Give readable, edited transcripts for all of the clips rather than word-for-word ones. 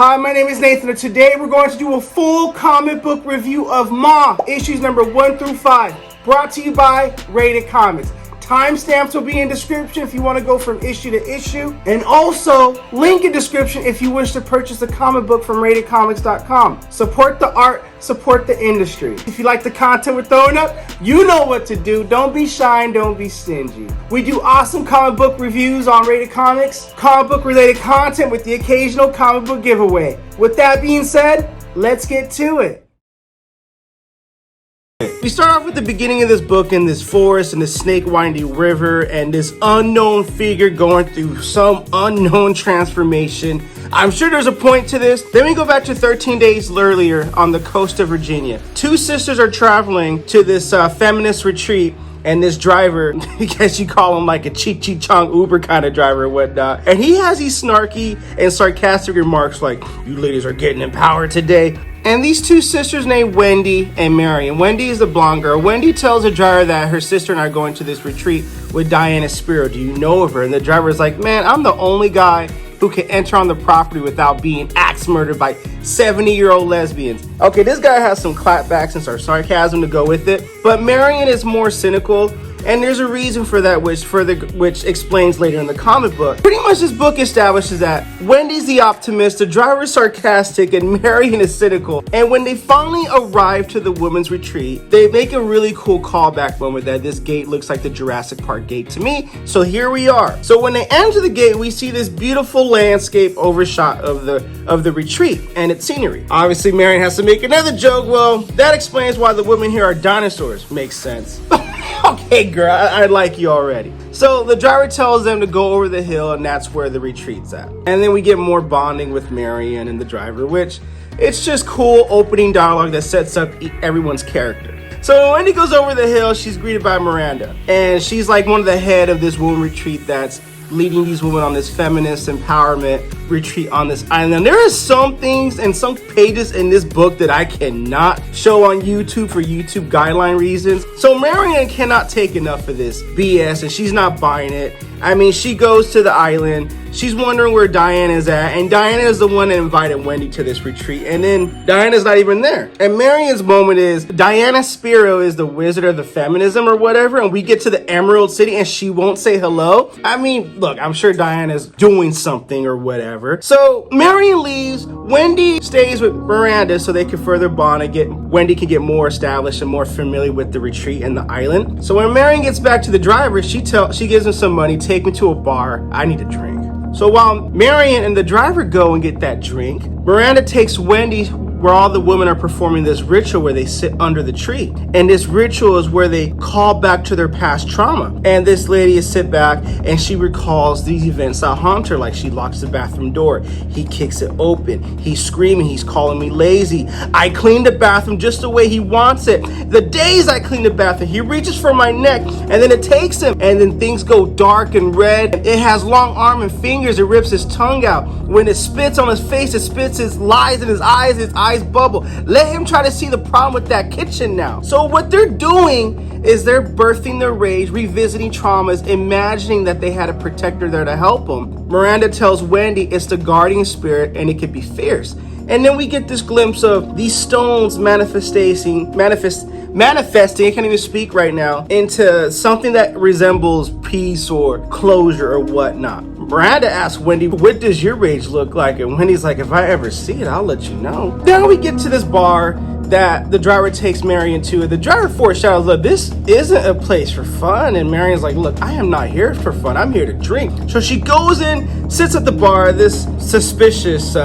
Hi, my name is Nathan, and today we're going to do a full comic book review of Maw, issues number 1 through 5, brought to you by Rated Comics. Timestamps will be in description if you want to go from issue to issue, and also link in description if you wish to purchase a comic book from RatedComics.com. Support the art, support the industry. If you like the content we're throwing up, you know what to do. Don't be shy and don't be stingy. We do awesome comic book reviews on Rated Comics, comic book related content with the occasional comic book giveaway. With that being said, let's get to it. We start off with the beginning of this book in this forest and this snake winding river and this unknown figure going through some unknown transformation. I'm sure there's a point to this. Then we go back to 13 days earlier on the coast of Virginia. Two sisters are traveling to this feminist retreat, and this driver, I guess you call him like a Cheech-Chong Uber kind of driver or whatnot, and he has these snarky and sarcastic remarks like, "You ladies are getting empowered today." And these two sisters named Wendy and Marion. Wendy is the blonde girl. Wendy tells the driver that her sister and I are going to this retreat with Diana Spiro. Do you know of her? And the driver is like, "Man, I'm the only guy who can enter on the property without being axe murdered by 70-year-old lesbians." Okay, this guy has some clapbacks and some sarcasm to go with it, but Marion is more cynical, and there's a reason for that which explains later in the comic book. Pretty much this book establishes that Wendy's the optimist, the driver is sarcastic, and Marion is cynical. And when they finally arrive to the women's retreat, they make a really cool callback moment that this gate looks like the Jurassic Park gate to me. So here we are. So when they enter the gate, we see this beautiful landscape overshot of the retreat and its scenery. Obviously, Marion has to make another joke. Well, that explains why the women here are dinosaurs. Makes sense. Okay, girl, I like you already. So the driver tells them to go over the hill, and that's where the retreat's at. And then we get more bonding with Marion and the driver, which it's just cool opening dialogue that sets up everyone's character. So when Wendy goes over the hill, she's greeted by Miranda, and she's like one of the head of this woman retreat that's leading these women on this feminist empowerment retreat on this island. And there is some things and some pages in this book that I cannot show on YouTube for YouTube guideline reasons. So Marion cannot take enough of this BS, and she's not buying it. I mean, she goes to the island. She's wondering where Diana's at, and Diana is the one that invited Wendy to this retreat, and then Diana's not even there. And Marion's moment is Diana Spiro is the wizard of the feminism or whatever, and we get to the Emerald City and she won't say hello. I mean, look, I'm sure Diana's doing something or whatever. So Marion leaves. Wendy stays with Miranda so they can further bond and Wendy can get more established and more familiar with the retreat and the island. So when Marion gets back to the driver, she gives him some money. "Take me to a bar. I need a drink." So while Marion and the driver go and get that drink, Miranda takes Wendy where all the women are performing this ritual where they sit under the tree. And this ritual is where they call back to their past trauma. And this lady is sit back and she recalls these events that haunt her, like she locks the bathroom door. He kicks it open. He's screaming. He's calling me lazy. I cleaned the bathroom just the way he wants it. The days I clean the bathroom, he reaches for my neck and then it takes him. And then things go dark and red. It has long arms and fingers. It rips his tongue out. When it spits on his face, it spits his lies in his eyes bubble. Let him try to see the problem with that kitchen now. So what they're doing is they're birthing their rage, revisiting traumas, imagining that they had a protector there to help them. Miranda tells Wendy it's the guardian spirit and it could be fierce. And then we get this glimpse of these stones manifesting, I can't even speak right now, into something that resembles peace or closure or whatnot. Miranda asks Wendy, "What does your rage look like?" And Wendy's like, "If I ever see it, I'll let you know." Then we get to this bar that the driver takes Marion to. The driver foreshadows, "Look, this isn't a place for fun." And Marion's like, "Look, I am not here for fun. I'm here to drink." So she goes in, sits at the bar. This suspicious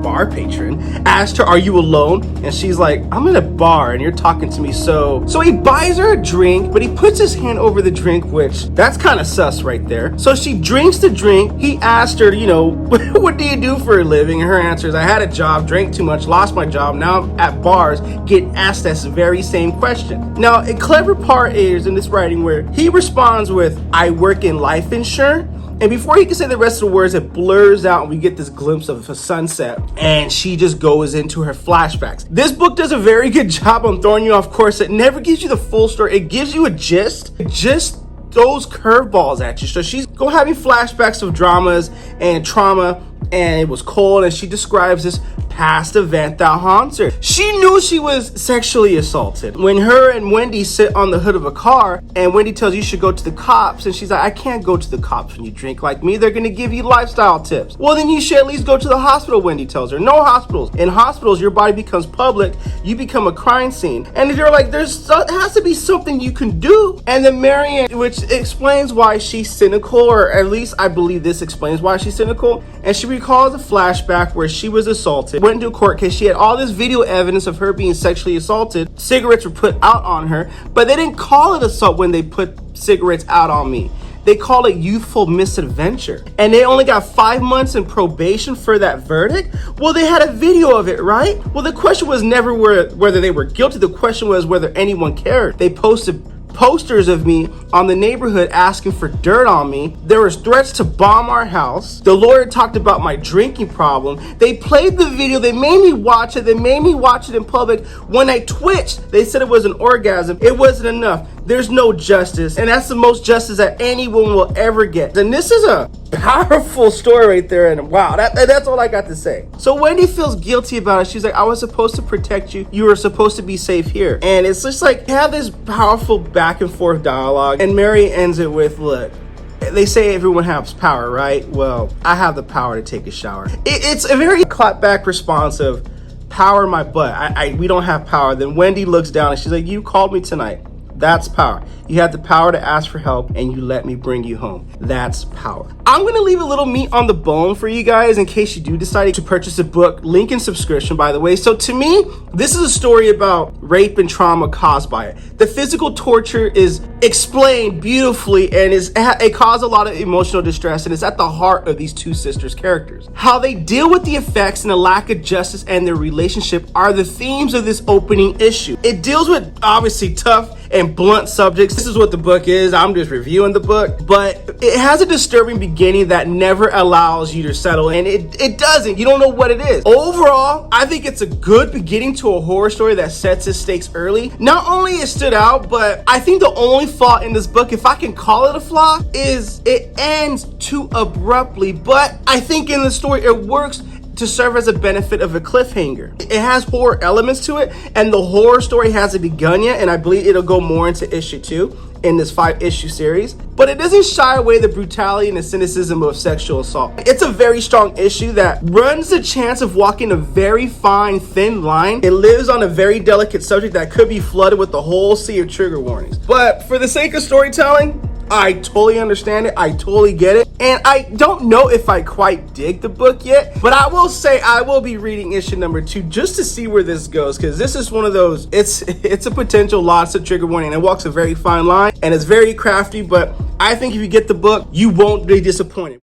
bar patron asked her, "Are you alone?" And she's like, "I'm in a bar and you're talking to me." So he buys her a drink, but he puts his hand over the drink, which that's kind of sus right there. So she drinks the drink. He asked her, "What do you do for a living?" And her answer is, "I had a job, drank too much, lost my job. Now I'm at bars, getting asked that very same question." Now, a clever part is in this writing where he responds with, "I work in life insurance." And before he can say the rest of the words, it blurs out and we get this glimpse of a sunset. And she just goes into her flashbacks. This book does a very good job on throwing you off course. It never gives you the full story. It gives you a gist. It just throws curveballs at you. So she's having flashbacks of dramas and trauma and it was cold, and she describes this past event that haunts her. She knew she was sexually assaulted. When her and Wendy sit on the hood of a car, and Wendy tells you should go to the cops, and she's like, I can't go to the cops when you drink like me. They're gonna give you lifestyle tips. Well, then you should at least go to the hospital, Wendy tells her. No hospitals. In hospitals, your body becomes public. You become a crime scene. And they're like, it has to be something you can do. And then Marion, which explains why she's cynical, or at least I believe this explains why she's cynical. And she recalls a flashback where she was assaulted, went into a court case. She had all this video evidence of her being sexually assaulted. Cigarettes were put out on her, but they didn't call it assault when they put cigarettes out on me. They call it youthful misadventure. And they only got 5 months in probation for that verdict. Well, they had a video of it, right? Well, the question was never whether they were guilty. The question was whether anyone cared. They posted posters of me on the neighborhood asking for dirt on me. There was threats to bomb our house. The lawyer talked about my drinking problem. They played the video. They made me watch it. They made me watch it in public. When I twitched, they said it was an orgasm. It wasn't enough. There's no justice. And that's the most justice that anyone will ever get. And this is a powerful story right there. And wow, that's all I got to say. So Wendy feels guilty about it. She's like, I was supposed to protect you. You were supposed to be safe here. And it's just like, have this powerful back and forth dialogue. And Mary ends it with, look, they say everyone has power, right? Well, I have the power to take a shower. It's a very clapback response of power my butt. We don't have power. Then Wendy looks down and she's like, you called me tonight. That's power. You have the power to ask for help and you let me bring you home. That's power. I'm gonna leave a little meat on the bone for you guys in case you do decide to purchase a book. Link in subscription, by the way. So to me, this is a story about rape and trauma caused by it. The physical torture is explained beautifully and it caused a lot of emotional distress, and it's at the heart of these two sisters' characters. How they deal with the effects and the lack of justice and their relationship are the themes of this opening issue. It deals with obviously tough and blunt subjects. This is what the book is. I'm just reviewing the book, but it has a disturbing beginning that never allows you to settle in. It doesn't. You don't know what it is. Overall, I think it's a good beginning to a horror story that sets its stakes early. Not only it stood out, but I think the only flaw in this book, if I can call it a flaw, is it ends too abruptly. But I think in the story, it works to serve as a benefit of a cliffhanger. It has horror elements to it, and the horror story hasn't begun yet, and I believe it'll go more into issue 2 in this 5-issue series. But it doesn't shy away the brutality and the cynicism of sexual assault. It's a very strong issue that runs the chance of walking a very fine, thin line. It lives on a very delicate subject that could be flooded with a whole sea of trigger warnings. But for the sake of storytelling, I totally understand it. I totally get it. And I don't know if I quite dig the book yet, but I will say I will be reading issue number 2 just to see where this goes, because this is one of those, it's a potential lots of trigger warning, and it walks a very fine line, and it's very crafty, but I think if you get the book, you won't be disappointed.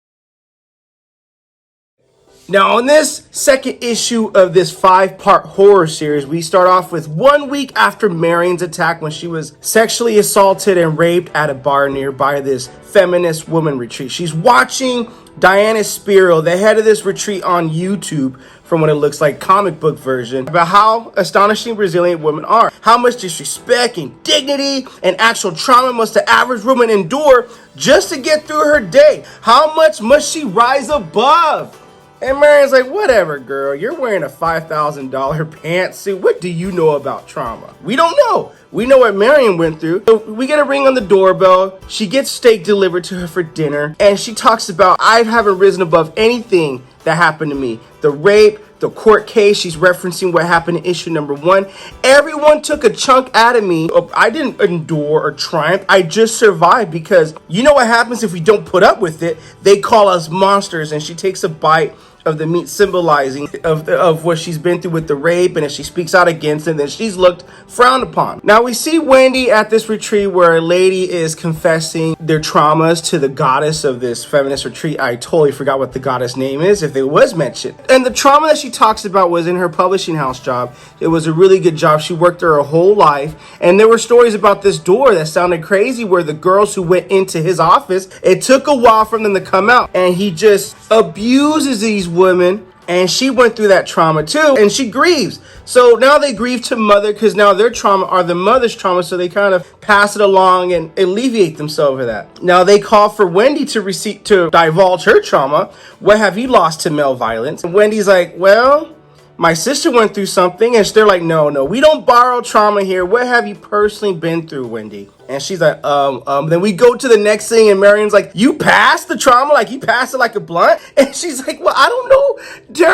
Now, on this second issue of this 5-part horror series, we start off with 1 week after Marion's attack when she was sexually assaulted and raped at a bar nearby this feminist woman retreat. She's watching Diana Spiro, the head of this retreat, on YouTube, from what it looks like, comic book version, about how astonishing resilient women are. How much disrespect and dignity and actual trauma must the average woman endure just to get through her day? How much must she rise above? And Marion's like, whatever, girl. You're wearing a $5,000 pantsuit. What do you know about trauma? We don't know. We know what Marion went through. So we get a ring on the doorbell. She gets steak delivered to her for dinner. And she talks about, I haven't risen above anything that happened to me. The rape, the court case. She's referencing what happened in issue number 1. Everyone took a chunk out of me. I didn't endure or triumph. I just survived, because you know what happens if we don't put up with it? They call us monsters. And she takes a bite of the meat, symbolizing of what she's been through with the rape, and if she speaks out against it, then she's looked frowned upon. Now we see Wendy at this retreat where a lady is confessing their traumas to the goddess of this feminist retreat. I totally forgot what the goddess name is, if it was mentioned. And the trauma that she talks about was in her publishing house job. It was a really good job. She worked there her whole life, and there were stories about this door that sounded crazy, where the girls who went into his office, it took a while for them to come out, and he just abuses these women And she went through that trauma too, and she grieves. So now they grieve to mother because now their trauma are the mother's trauma, so they kind of pass it along and alleviate themselves of that. Now they call for Wendy to divulge her trauma. What have you lost to male violence? And Wendy's like, well, my sister went through something. And they're like, no, we don't borrow trauma here. What have you personally been through, Wendy? And she's like, then we go to the next thing, and Marion's like, you passed the trauma? Like, you passed it like a blunt? And she's like, well, I don't know.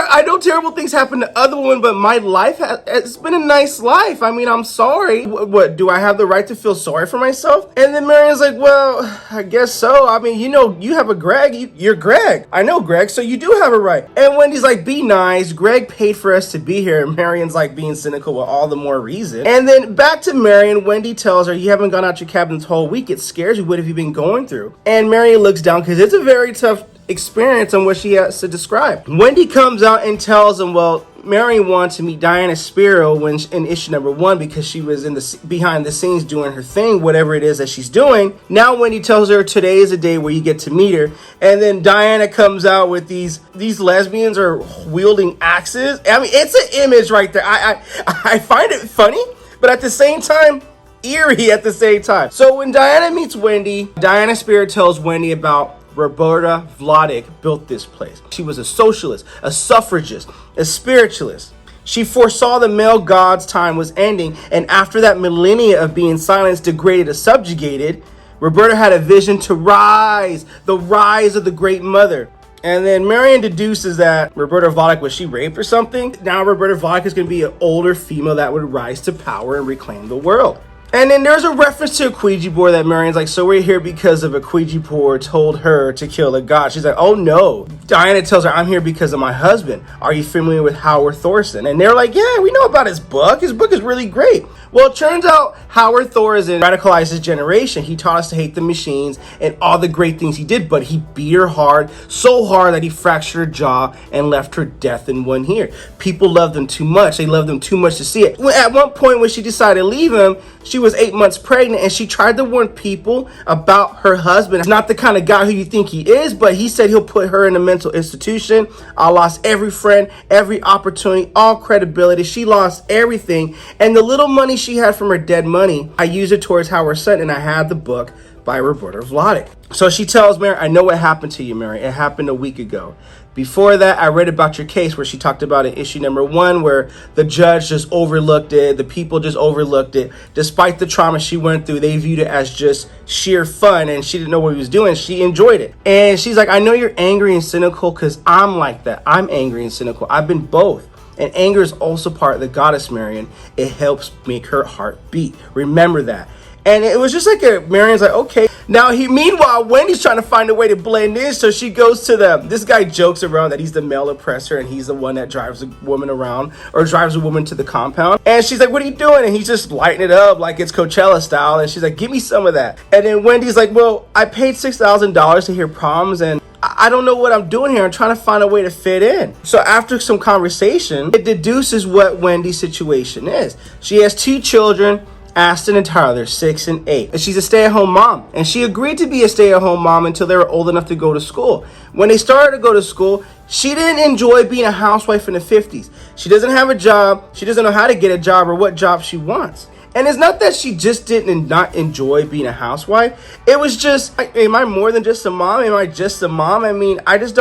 I know terrible things happen to other women, but my life it's been a nice life. I mean, I'm sorry. What, do I have the right to feel sorry for myself? And then Marion's like, well, I guess so. I mean, you have a Greg. You're Greg. I know Greg, so you do have a right. And Wendy's like, be nice. Greg paid for us to be here. And Marion's like being cynical with all the more reason. And then back to Marion, Wendy tells her, you haven't gone out your cabin this whole week. It scares you. What have you been going through? And Marion looks down because it's a very tough experience on what she has to describe. Wendy comes out and tells him, well, Marion wanted to meet Diana Spiro in issue number 1 because she was in the behind the scenes doing her thing, whatever it is that she's doing. Now Wendy tells her today is a day where you get to meet her, and then Diana comes out with these lesbians are wielding axes. I mean, it's an image right there. I find it funny, but at the same time, eerie at the same time. So when Diana meets Wendy, Diana Spiro tells Wendy about Roberta Vladik built this place. She was a socialist, a suffragist, a spiritualist. She foresaw the male god's time was ending, and after that millennia of being silenced, degraded, or subjugated, Roberta had a vision to rise, the rise of the great mother. And then Marion deduces that Roberta Vladik, was she raped or something? Now Roberta Vladik is going to be an older female that would rise to power and reclaim the world. And then there's a reference to a Ouija board that Marion's like, so we're here because of a Ouija board told her to kill a god. She's like, oh no. Diana tells her, I'm here because of my husband. Are you familiar with Howard Thorson? And they're like, yeah, we know about his book. His book is really great. Well, it turns out Howard Thorson radicalized his generation. He taught us to hate the machines and all the great things he did, but he beat her hard, so hard that he fractured her jaw and left her deaf in one ear. People loved him too much. They loved him too much to see it. At one point when she decided to leave him, she was 8 months pregnant, and she tried to warn people about her husband. It's not the kind of guy who you think he is, but he said he'll put her in a mental institution. I lost every friend, every opportunity, all credibility. She lost everything. And the little money she had from her dead money, I used it towards Howard Son, and I had the book by Roberta Vladik. So she tells Mary, I know what happened to you, Mary. It happened a week ago. Before that, I read about your case where she talked about in issue number 1 where the judge just overlooked it. The people just overlooked it. Despite the trauma she went through, they viewed it as just sheer fun, and she didn't know what he was doing. She enjoyed it. And she's like, I know you're angry and cynical because I'm like that. I'm angry and cynical. I've been both. And anger is also part of the goddess Marion. It helps make her heart beat. Remember that. And it was just like Marion's like, okay. Now meanwhile, Wendy's trying to find a way to blend in. So she goes to this guy jokes around that he's the male oppressor and he's the one that drives a woman around or drives a woman to the compound. And she's like, what are you doing? And he's just lighting it up like it's Coachella style. And she's like, give me some of that. And then Wendy's like, well, I paid $6,000 to hear problems, and I don't know what I'm doing here. I'm trying to find a way to fit in. So after some conversation, it deduces what Wendy's situation is. She has 2 children, Aston and Tyler, 6 and 8. And she's a stay-at-home mom. And she agreed to be a stay-at-home mom until they were old enough to go to school. When they started to go to school, she didn't enjoy being a housewife in the 50s. She doesn't have a job. She doesn't know how to get a job or what job she wants. And it's not that she just didn't not enjoy being a housewife. It was just, am I more than just a mom? Am I just a mom? I mean, I just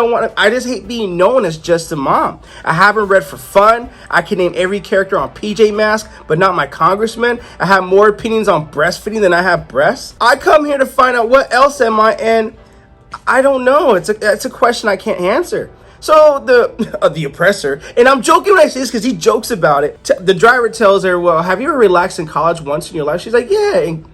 hate being known as just a mom. I haven't read for fun. I can name every character on PJ Masks, but not my congressman. I have more opinions on breastfeeding than I have breasts. I come here to find out what else am I, and I don't know. It's a question I can't answer. So the oppressor, and I'm joking when I say this because he jokes about it. The driver tells her, well, have you ever relaxed in college once in your life? She's like, yeah. And,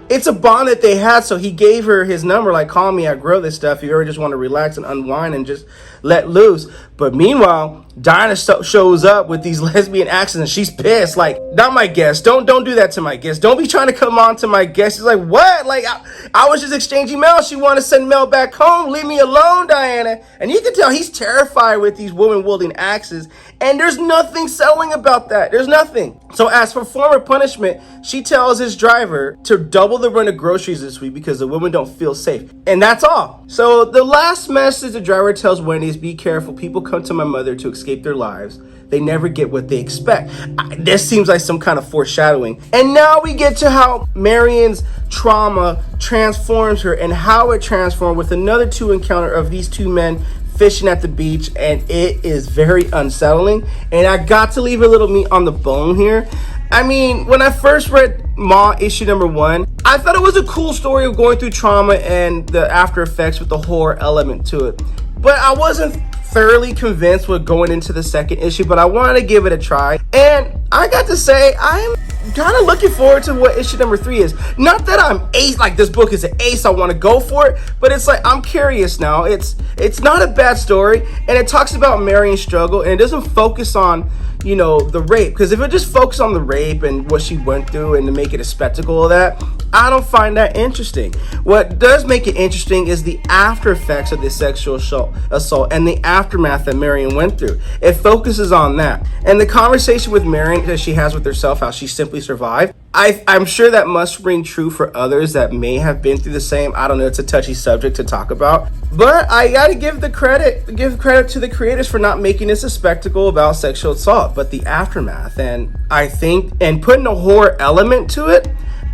it's a bond that they had. So he gave her his number, like, call me, I grow this stuff. If you ever just want to relax and unwind and just let loose. But meanwhile, Diana shows up with these lesbian accents, and she's pissed. Like, not my guest. Don't do that to my guest. Don't be trying to come on to my guest. She's like, what? Like, I was just exchanging mail. She wanted to send mail back home. Leave me alone, Diana. And you can tell he's terrified with these women wielding axes. And there's nothing settling about that. There's nothing. So as for former punishment, she tells his driver to double the run of groceries this week because the women don't feel safe. And that's all. So the last message the driver tells Wendy is be careful. People come to my mother to escape their lives, they never get what they expect. This seems like some kind of foreshadowing. And now we get to how Marion's trauma transforms her and how it transformed with another two encounter of these two men fishing at the beach, and it is very unsettling. And I got to leave a little meat on the bone here. I mean, when I first read Maw issue number 1, I thought it was a cool story of going through trauma and the after effects with the horror element to it. But I wasn't thoroughly convinced with going into the second issue, but I wanted to give it a try. And I got to say, I'm kind of looking forward to what issue number 3 is. Not that I'm ace, like this book is an ace, I want to go for it, but it's like, I'm curious now. It's not a bad story, and it talks about Marion's struggle, and it doesn't focus on, you know, the rape. Because if it just focuses on the rape and what she went through and to make it a spectacle of that, I don't find that interesting. What does make it interesting is the after effects of this sexual assault and the aftermath that Marion went through. It focuses on that. And the conversation with Marion that she has with herself, how she simply survived, I'm sure that must ring true for others that may have been through the same. I don't know, it's a touchy subject to talk about. But I gotta give credit to the creators for not making this a spectacle about sexual assault, but the aftermath. And I think, and putting a horror element to it,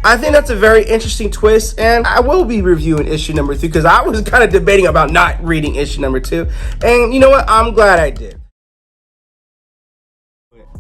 I think that's a very interesting twist, and I will be reviewing issue number 3 because I was kind of debating about not reading issue number 2. And you know what? I'm glad I did.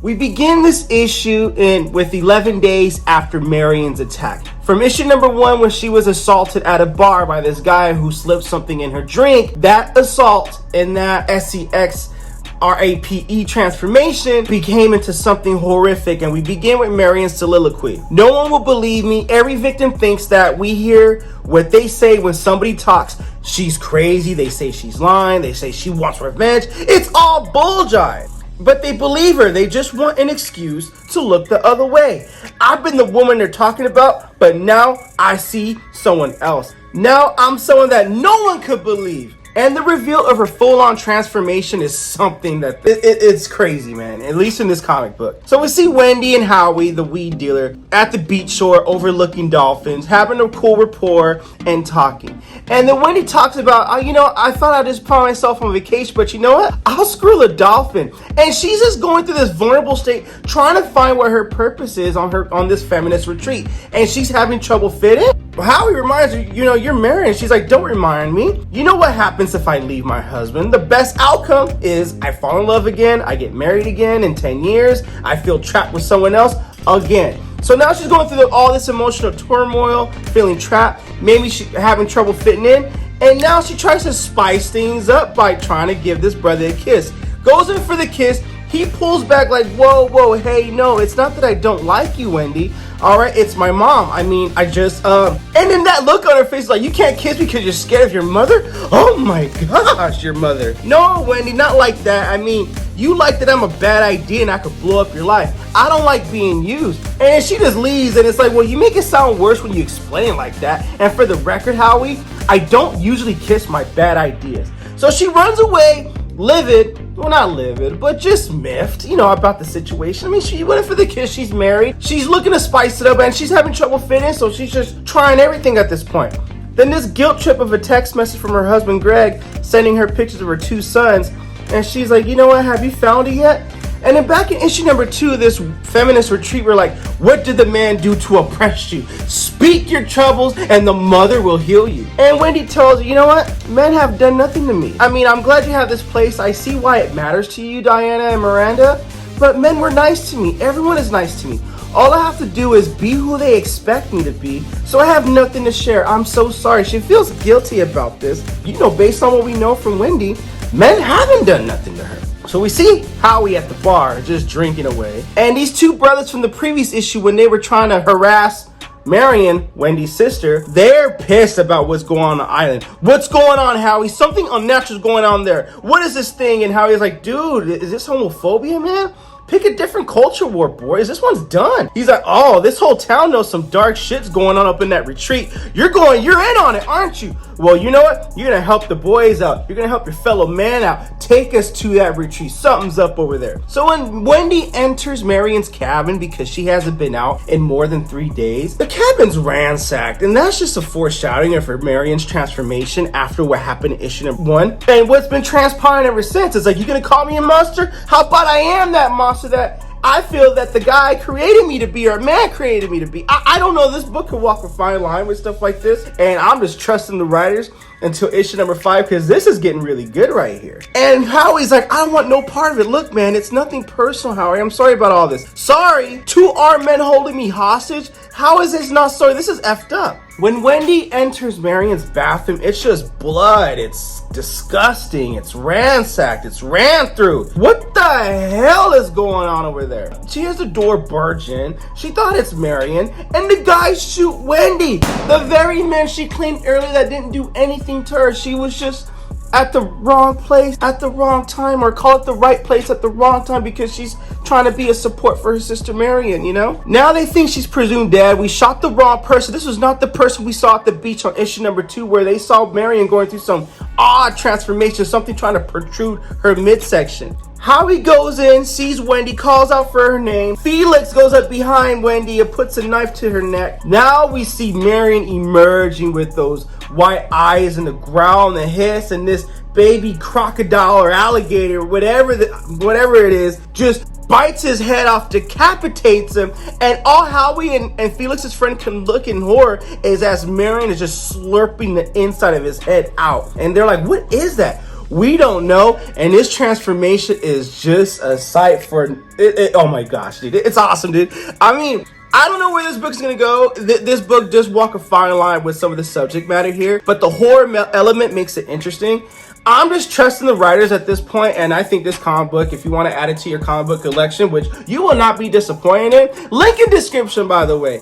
We begin this issue with 11 days after Marion's attack. From issue number 1, when she was assaulted at a bar by this guy who slipped something in her drink, that assault and that SCXRAPE transformation became into something horrific, and we begin with Marion's soliloquy. No one will believe me. Every victim thinks that we hear what they say when somebody talks. She's crazy. They say she's lying. They say she wants revenge. It's all bulljive. But they believe her. They just want an excuse to look the other way. I've been the woman they're talking about, but now I see someone else. Now I'm someone that no one could believe. And the reveal of her full-on transformation is something that it's crazy, man, at least in this comic book. So we see Wendy and Howie, the weed dealer, at the beach shore overlooking dolphins, having a cool rapport and talking. And then Wendy talks about, you know, I thought I'd just put myself on vacation, but you know what? I'll screw a dolphin. And she's just going through this vulnerable state, trying to find what her purpose is on this feminist retreat. And she's having trouble fitting. Howie reminds her, you know, you're married. And she's like, don't remind me. You know what happens if I leave my husband? The best outcome is I fall in love again, I get married again in 10 years, I feel trapped with someone else again. So now she's going through all this emotional turmoil, feeling trapped, maybe she's having trouble fitting in, and now she tries to spice things up by trying to give this brother a kiss. Goes in for the kiss, he pulls back like, whoa, hey, no, it's not that I don't like you, Wendy. All right, it's my mom. I mean, and then that look on her face like, you can't kiss me because you're scared of your mother? Oh my gosh, your mother. No, Wendy, not like that. I mean, you like that I'm a bad idea and I could blow up your life. I don't like being used. And she just leaves, and it's like, well, you make it sound worse when you explain it like that. And for the record, Howie, I don't usually kiss my bad ideas. So she runs away, livid, well, not livid, but just miffed, you know, about the situation. I mean, she went in for the kiss, she's married, she's looking to spice it up, and she's having trouble fitting, so she's just trying everything at this point. Then this guilt trip of a text message from her husband, Greg, sending her pictures of her 2 sons, and she's like, you know what, have you found it yet? And then back in issue number 2 of this feminist retreat, we're like, what did the man do to oppress you? Speak your troubles and the mother will heal you. And Wendy tells her, you know what? Men have done nothing to me. I mean, I'm glad you have this place. I see why it matters to you, Diana and Miranda. But men were nice to me. Everyone is nice to me. All I have to do is be who they expect me to be. So I have nothing to share. I'm so sorry. She feels guilty about this. You know, based on what we know from Wendy, men haven't done nothing to her. So we see Howie at the bar just drinking away. And these 2 brothers from the previous issue, when they were trying to harass Marion, Wendy's sister, they're pissed about what's going on the island. What's going on, Howie? Something unnatural is going on there. What is this thing? And Howie's like, dude, is this homophobia, man? Pick a different culture war, boys. This one's done. He's like, oh, this whole town knows some dark shit's going on up in that retreat. You're in on it, aren't you? Well, you know what? You're gonna help the boys out. You're gonna help your fellow man out. Take us to that retreat. Something's up over there. So when Wendy enters Marion's cabin because she hasn't been out in more than 3 days, the cabin's ransacked, and that's just a foreshadowing of Marion's transformation after what happened in issue number 1. And what's been transpiring ever since is like, you gonna call me a monster? How about I am that monster that I feel that the guy created me to be, or a man created me to be. I don't know. This book could walk a fine line with stuff like this, and I'm just trusting the writers until issue number 5, because this is getting really good right here. And Howie's like, I don't want no part of it. Look, man, it's nothing personal, Howie. I'm sorry about all this. Sorry to our men holding me hostage. How is this not sorry? This is effed up. When Wendy enters Marion's bathroom, it's just blood. It's disgusting. It's ransacked. It's ran through. What the hell is going on over there? She has the door barge in. She thought it's Marion, and the guys shoot Wendy. The very men she claimed earlier that didn't do anything to her. She was just at the wrong place at the wrong time, or call it the right place at the wrong time, because she's trying to be a support for her sister Marion, you know? Now they think she's presumed dead. We shot the wrong person. This was not the person we saw at the beach on issue number 2, where they saw Marion going through some odd transformation, something trying to protrude her midsection. Howie goes in, sees Wendy, calls out for her name. Felix goes up behind Wendy and puts a knife to her neck. Now we see Marion emerging with those white eyes and the growl and the hiss, and this baby crocodile or alligator, whatever it is, just bites his head off, decapitates him, and all Howie and Felix's friend can look in horror is as Marion is just slurping the inside of his head out. And they're like, what is that? We don't know, and this transformation is just a sight for it. Oh my gosh, dude, it's awesome, dude. I mean, I don't know where this book's gonna go. This book does walk a fine line with some of the subject matter here, but the horror element makes it interesting. I'm just trusting the writers at this point, and I think this comic book, if you want to add it to your comic book collection, which you will not be disappointed in, link in description, by the way.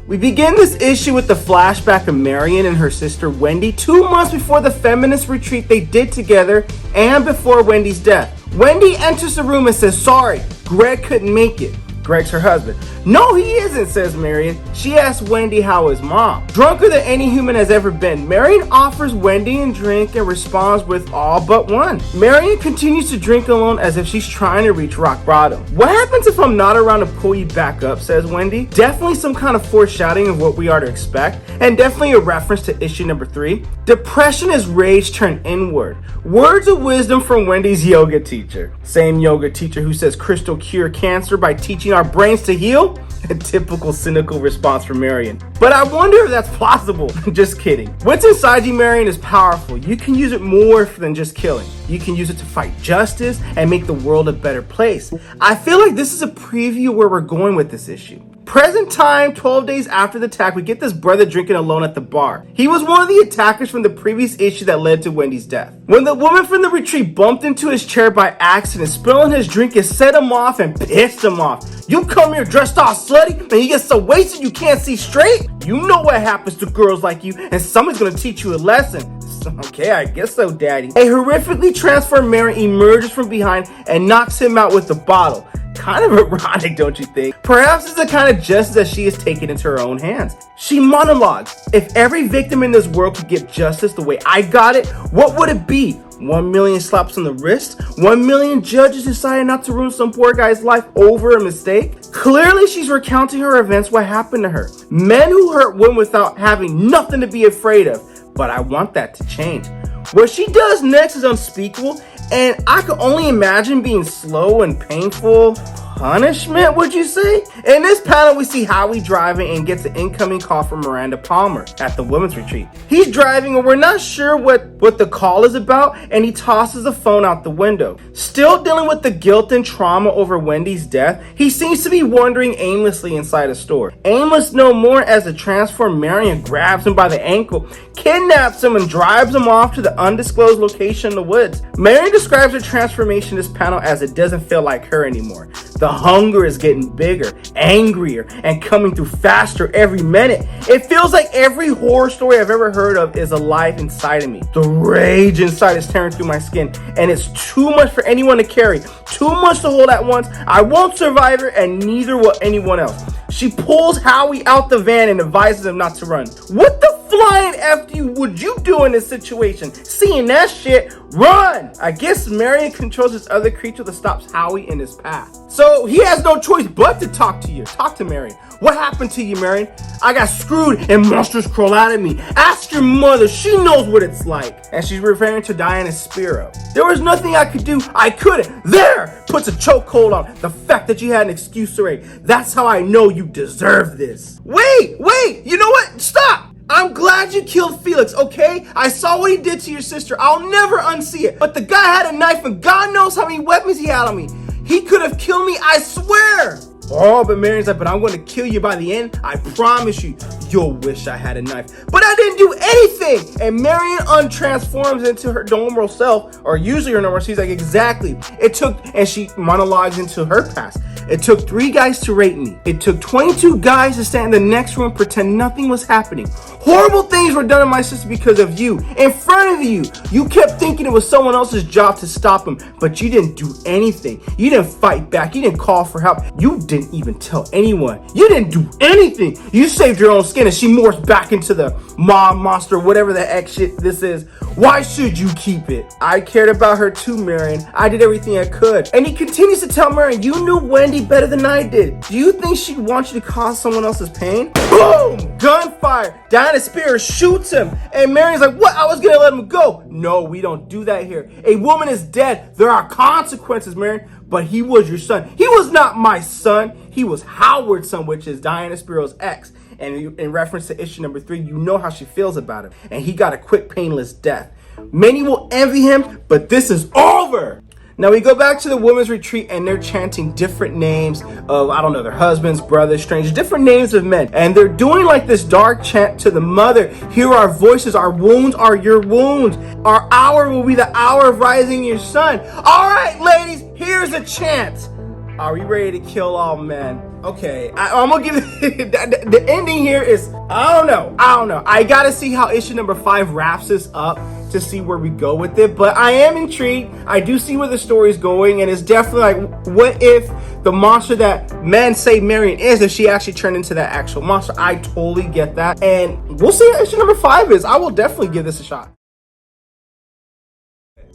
We begin this issue with the flashback of Marion and her sister Wendy 2 months before the feminist retreat they did together and before Wendy's death. Wendy enters the room and says, sorry, Greg couldn't make it. Greg's her husband. No, he isn't, says Marion. She asks Wendy how is mom. Drunker than any human has ever been, Marion offers Wendy a drink and responds with all but one. Marion continues to drink alone as if she's trying to reach rock bottom. What happens if I'm not around to pull you back up, says Wendy. Definitely some kind of foreshadowing of what we are to expect, and definitely a reference to issue number 3. Depression is rage turned inward. Words of wisdom from Wendy's yoga teacher. Same yoga teacher who says crystal cure cancer by teaching our brains to heal? A typical cynical response from Marion. But I wonder if that's possible. Just kidding. What's inside you, Marion, is powerful. You can use it more than just killing. You can use it to fight justice and make the world a better place. I feel like this is a preview where we're going with this issue. Present time, 12 days after the attack, we get this brother drinking alone at the bar. He was one of the attackers from the previous issue that led to Wendy's death. When the woman from the retreat bumped into his chair by accident, spilling his drink, it set him off and pissed him off. You come here dressed all slutty and you get so wasted you can't see straight? You know what happens to girls like you, and someone's gonna teach you a lesson. Okay, I guess so, daddy. A horrifically transformed Marion emerges from behind and knocks him out with the bottle. Kind of ironic, don't you think? Perhaps it's the kind of justice that she has taken into her own hands. She monologues, if every victim in this world could get justice the way I got it, what would it be? 1 million slaps on the wrist? 1 million judges deciding not to ruin some poor guy's life over a mistake? Clearly she's recounting her events, what happened to her. Men who hurt women without having nothing to be afraid of. But I want that to change. What she does next is unspeakable, and I could only imagine being slow and painful punishment, would you say? In this panel, we see Howie driving and gets an incoming call from Miranda Palmer at the women's retreat. He's driving and we're not sure what the call is about, and he tosses the phone out the window. Still dealing with the guilt and trauma over Wendy's death, he seems to be wandering aimlessly inside a store. Aimless no more as the transformed Marion grabs him by the ankle, kidnaps him, and drives him off to the undisclosed location in the woods. Marion describes her transformation this panel as it doesn't feel like her anymore. The hunger is getting bigger, angrier, and coming through faster every minute. It feels like every horror story I've ever heard of is alive inside of me. The rage inside is tearing through my skin, and it's too much for anyone to carry. Too much to hold at once. I won't survive her, and neither will anyone else. She pulls Howie out the van and advises him not to run. What the flying F would you do in this situation? Seeing that shit, run! I guess Marion controls this other creature that stops Howie in his path. So he has no choice but to talk to you. Talk to Marion. What happened to you, Marion? I got screwed and monsters crawl out of me. Ask your mother. She knows what it's like. And she's referring to Diana Spiro. There was nothing I could do. I couldn't. There! Puts a chokehold on the fact that you had an excuse to rape. That's how I know you deserve this. Wait! You know what? Stop! I'm glad you killed Felix, okay? I saw what he did to your sister. I'll never unsee it. But the guy had a knife and God knows how many weapons he had on me. He could have killed me, I swear. Oh, but Marion's like, but I'm going to kill you by the end. I promise you. You'll wish I had a knife. But I didn't do anything. And Marion untransforms into her normal self, or usually her normal. She's like, exactly. And she monologues into her past. It took 3 guys to rape me. It took 22 guys to stand in the next room, pretend nothing was happening. Horrible things were done to my sister because of you. In front of you. You kept thinking it was someone else's job to stop him, but you didn't do anything. You didn't fight back. You didn't call for help. You didn't even tell anyone. You didn't do anything. You saved your own skin and she morphs back into the mob monster, whatever the heck shit this is. Why should you keep it? I cared about her too, Marion. I did everything I could. And he continues to tell Marion, you knew Wendy better than I did. Do you think she'd want you to cause someone else's pain? Boom! Gunfire! Diana Spears shoots him. And Marion's like, what? I was gonna let him go. No, we don't do that here. A woman is dead. There are consequences, Marion. But he was your son. He was not my son. He was Howard's son, which is Diana Spiro's ex. And in reference to issue number 3, you know how she feels about him. And he got a quick, painless death. Many will envy him, but this is over. Now we go back to the women's retreat and they're chanting different names of, I don't know, their husbands, brothers, strangers, different names of men. And they're doing like this dark chant to the mother. Hear our voices, our wounds are your wounds. Our hour will be the hour of rising your son. All right, ladies, here's a chant. Are we ready to kill all men? Okay, I'm gonna give it, the ending here is, I don't know. I gotta see how issue number 5 wraps this up to see where we go with it, but I am intrigued. I do see where the story's going, and it's definitely like, what if the monster that men say Marion is, if she actually turned into that actual monster? I totally get that, and we'll see what issue number 5 is. I will definitely give this a shot.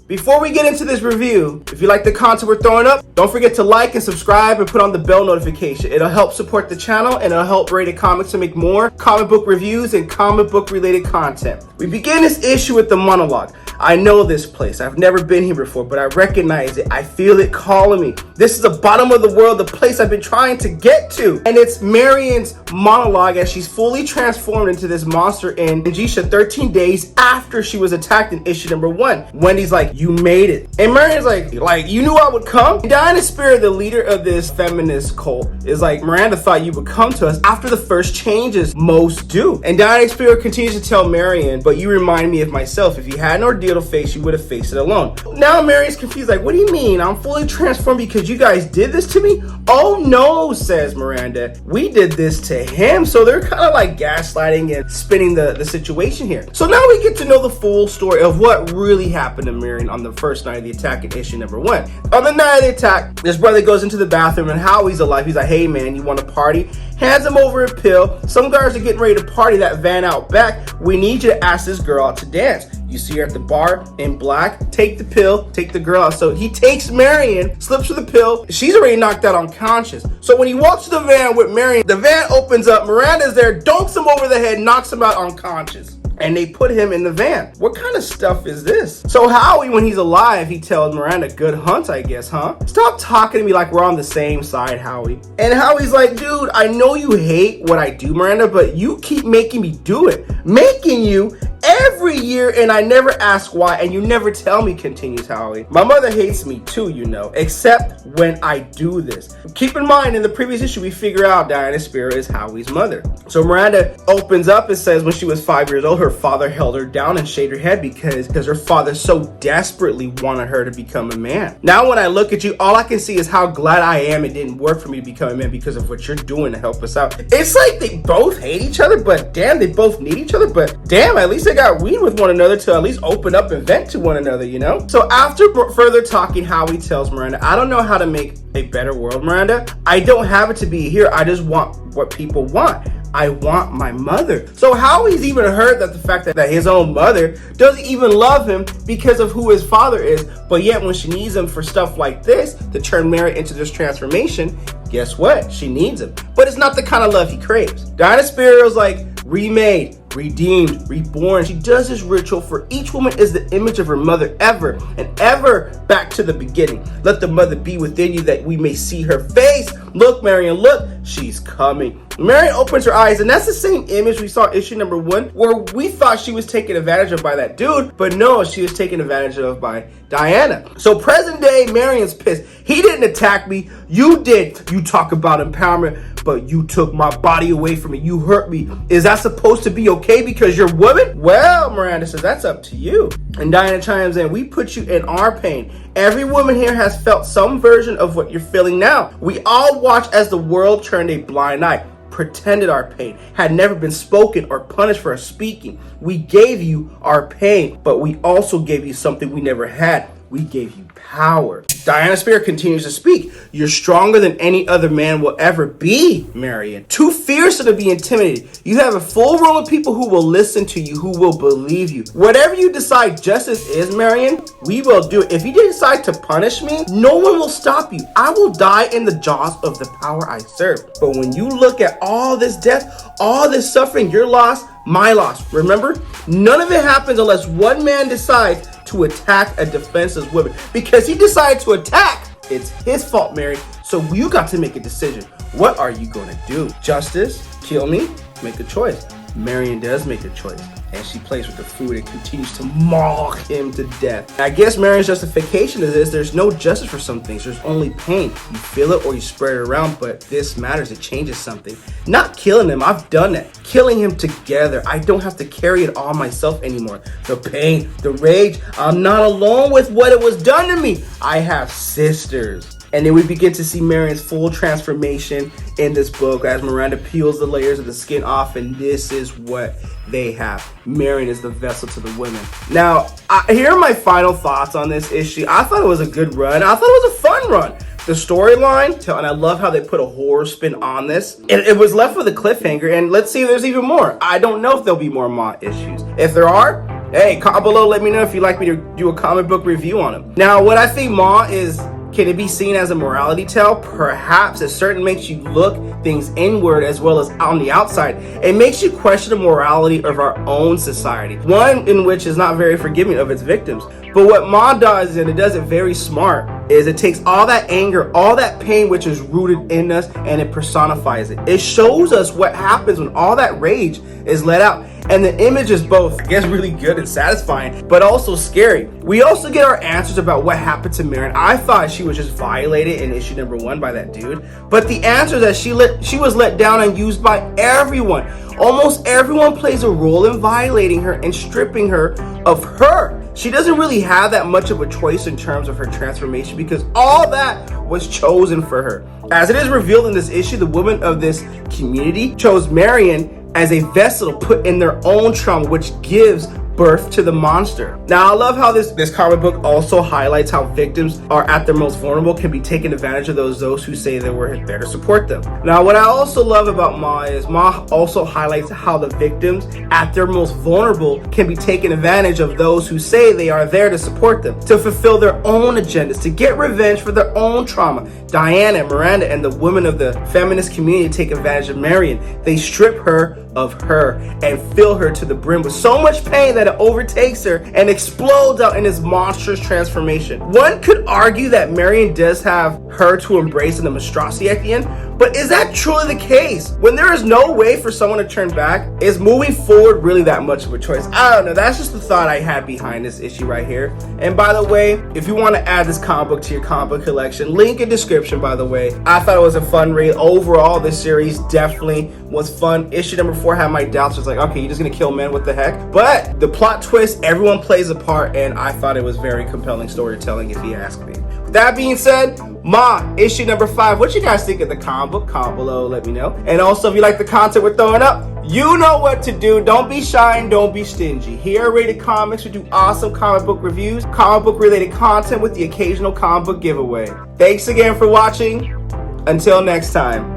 Before we get into this review, if you like the content we're throwing up, don't forget to like and subscribe and put on the bell notification. It'll help support the channel and it'll help Rated Comics to make more comic book reviews and comic book related content. We begin this issue with the monologue. I know this place. I've never been here before, but I recognize it. I feel it calling me. This is the bottom of the world, the place I've been trying to get to. And it's Marion's monologue as she's fully transformed into this monster in Angitia 13 days after she was attacked in issue number 1. Wendy's like, you made it. And Marion's like, you knew I would come? Diana Spirit, the leader of this feminist cult, is like, Miranda thought you would come to us after the first changes. Most do. And Diana Spirit continues to tell Marion, but you remind me of myself. If you had an ordeal to face, you would have faced it alone. Now Marion's confused, like, what do you mean? I'm fully transformed because you guys did this to me? Oh no, says Miranda. We did this to him. So they're kind of like gaslighting and spinning the situation here. So now we get to know the full story of what really happened to Marion on the first night of the attack in issue number 1. On the night of the attack, his brother goes into the bathroom and Howie's alive. He's like, hey man, you want to party? Hands him over a pill. Some guys are getting ready to party that van out back. We need you to ask this girl out to dance. You see her at the bar in black. Take the pill, take the girl out. So he takes Marion, slips her the pill. She's already knocked out unconscious. So when he walks to the van with Marion, the van opens up. Miranda's there, dunks him over the head, knocks him out unconscious. And they put him in the van. What kind of stuff is this? So Howie, when he's alive, he tells Miranda, good hunt, I guess, huh? Stop talking to me like we're on the same side, Howie. And Howie's like, dude, I know you hate what I do, Miranda, but you keep making me do it. Making you every year and I never ask why, and you never tell me, continues Howie. My mother hates me too, you know, except when I do this. Keep in mind, in the previous issue, we figure out Diana Spear is Howie's mother. So Miranda opens up and says when she was 5 years old, her father held her down and shaved her head because her father so desperately wanted her to become a man. Now when I look at you, all I can see is how glad I am it didn't work for me to become a man because of what you're doing to help us out. It's like they both hate each other, but damn, they both need each other, but damn, at least they got weed with one another to at least open up and vent to one another, you know? So after further talking, Howie tells Miranda, I don't know how to make a better world, Miranda. I don't have it to be here. I just want what people want. I want my mother. So Howie's even heard that the fact that his own mother doesn't even love him because of who his father is, but yet when she needs him for stuff like this, to turn Mary into this transformation, guess what? She needs him. But it's not the kind of love he craves. Diana Spear is like remade, redeemed, reborn. She does this ritual for each woman is the image of her mother ever and ever back to the beginning. Let the mother be within you that we may see her face. Look, Marion, look, she's coming. Marion opens her eyes, and that's the same image we saw issue number 1, where we thought she was taken advantage of by that dude, but no, she was taken advantage of by Diana. So present day, Marion's pissed. He didn't attack me, you did. You talk about empowerment, but you took my body away from me. You hurt me. Is that supposed to be okay because you're a woman? Well, Miranda says, that's up to you. And Diana chimes in, we put you in our pain. Every woman here has felt some version of what you're feeling now. We all watched as the world turned a blind eye, pretended our pain had never been spoken or punished for our speaking. We gave you our pain, but we also gave you something we never had. We gave you power. Diana Spear continues to speak. You're stronger than any other man will ever be, Marion. Too fierce to be intimidated. You have a full room of people who will listen to you, who will believe you. Whatever you decide justice is, Marion, we will do it. If you decide to punish me, no one will stop you. I will die in the jaws of the power I serve. But when you look at all this death, all this suffering, your loss, my loss, remember, none of it happens unless one man decides to attack a defenseless woman. Because he decided to attack, it's his fault, Mary. So you got to make a decision. What are you going to do? Justice? Kill me? Make a choice. Marion does make a choice, and she plays with the food and continues to maul him to death. I guess Marion's justification is this: there's no justice for some things, there's only pain. You feel it or you spread it around, but this matters, it changes something. Not killing him, I've done that. Killing him together, I don't have to carry it all myself anymore. The pain, the rage, I'm not alone with what it was done to me. I have sisters. And then we begin to see Marion's full transformation in this book as Miranda peels the layers of the skin off, and this is what they have. Marion is the vessel to the women. Now, here are my final thoughts on this issue. I thought it was a good run. I thought it was a fun run. The storyline, and I love how they put a horror spin on this. It was left with a cliffhanger, and let's see if there's even more. I don't know if there'll be more Maw issues. If there are, hey, comment below, let me know if you'd like me to do a comic book review on them. Now, what I think Maw is, can it be seen as a morality tale? Perhaps. It certainly makes you look things inward as well as on the outside. It makes you question the morality of our own society, one in which is not very forgiving of its victims. But what Maw does, and it does it very smart, is it takes all that anger, all that pain which is rooted in us, and it personifies it. It shows us what happens when all that rage is let out. And the image is both, I guess, really good and satisfying, but also scary. We also get our answers about what happened to Marion. I thought she was just violated in issue number 1 by that dude, but the answer that she was let down and used by everyone. Almost everyone plays a role in violating her and stripping her of her. She doesn't really have that much of a choice in terms of her transformation because all that was chosen for her. As it is revealed in this issue, the women of this community chose Marion as a vessel put in their own trauma, which gives birth to the monster. Now, I love how this comic book also highlights how victims are at their most vulnerable, can be taken advantage of those who say they were there to support them. Now, what I also love about Maw is Maw also highlights how the victims at their most vulnerable can be taken advantage of those who say they are there to support them, to fulfill their own agendas, to get revenge for their own trauma. Diana, Miranda, and the women of the feminist community take advantage of Marion. They strip her of her and fill her to the brim with so much pain that it overtakes her and explodes out in this monstrous transformation. One could argue that Marion does have her to embrace in the monstrosity at the end, But is that truly the case? When there is no way for someone to turn back, is moving forward really that much of a choice? I don't know. That's just the thought I had behind this issue right here. And by the way, if you want to add this comic book to your comic book collection, link in description, by the way. I thought it was a fun read. Overall, this series definitely was fun. Issue number 4 had my doubts. It was like, okay, you're just gonna kill men, what the heck? But the plot twist, everyone plays a part, and I thought it was very compelling storytelling, if you ask me. With that being said, Maw, issue number 5. What you guys think of the comic book? Comment below, let me know. And also, if you like the content we're throwing up, you know what to do. Don't be shy and don't be stingy. Here at Rated Comics, we do awesome comic book reviews, comic book related content with the occasional comic book giveaway. Thanks again for watching. Until next time.